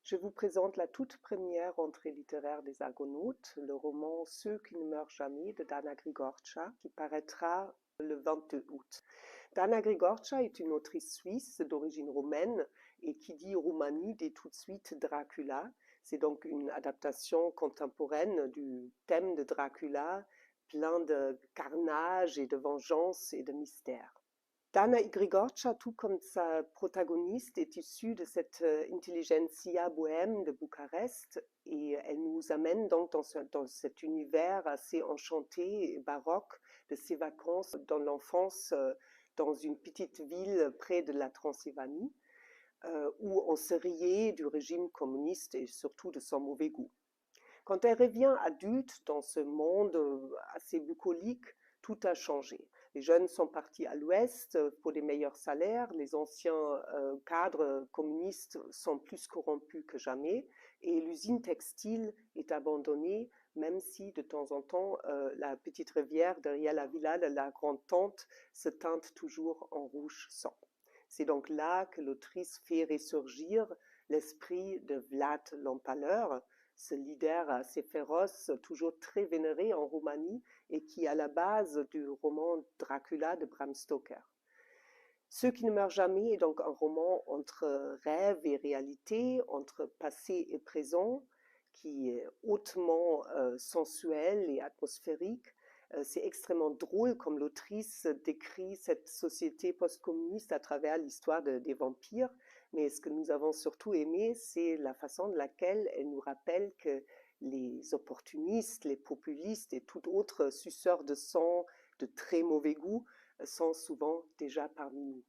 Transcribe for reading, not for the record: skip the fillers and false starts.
Je vous présente la toute première entrée littéraire des Argonautes, le roman Ceux qui ne meurent jamais de Dana Grigorča, qui paraîtra le 22 août. Dana Grigorča est une autrice suisse d'origine roumaine et qui dit Roumanie dit tout de suite Dracula. C'est donc une adaptation contemporaine du thème de Dracula, plein de carnage et de vengeance et de mystère. Dana Grigorča, tout comme sa protagoniste, est issue de cette intelligentsia bohème de Bucarest et elle nous amène donc dans cet univers assez enchanté et baroque de ses vacances dans l'enfance dans une petite ville près de la Transylvanie où on se riait du régime communiste et surtout de son mauvais goût. Quand elle revient adulte dans ce monde assez bucolique, tout a changé. Les jeunes sont partis à l'ouest pour des meilleurs salaires, les anciens cadres communistes sont plus corrompus que jamais et l'usine textile est abandonnée, même si de temps en temps la petite rivière derrière la villa de la grande-tante se teinte toujours en rouge sang. C'est donc là que l'autrice fait ressurgir l'esprit de Vlad l'Empaleur, ce leader assez féroce, toujours très vénéré en Roumanie et qui est à la base du roman Dracula de Bram Stoker. Ceux qui ne meurent jamais est donc un roman entre rêve et réalité, entre passé et présent, qui est hautement sensuel et atmosphérique. C'est extrêmement drôle comme l'autrice décrit cette société post-communiste à travers l'histoire des vampires, mais ce que nous avons surtout aimé, c'est la façon de laquelle elle nous rappelle que les opportunistes, les populistes et tout autre suceur de sang de très mauvais goût sont souvent déjà parmi nous.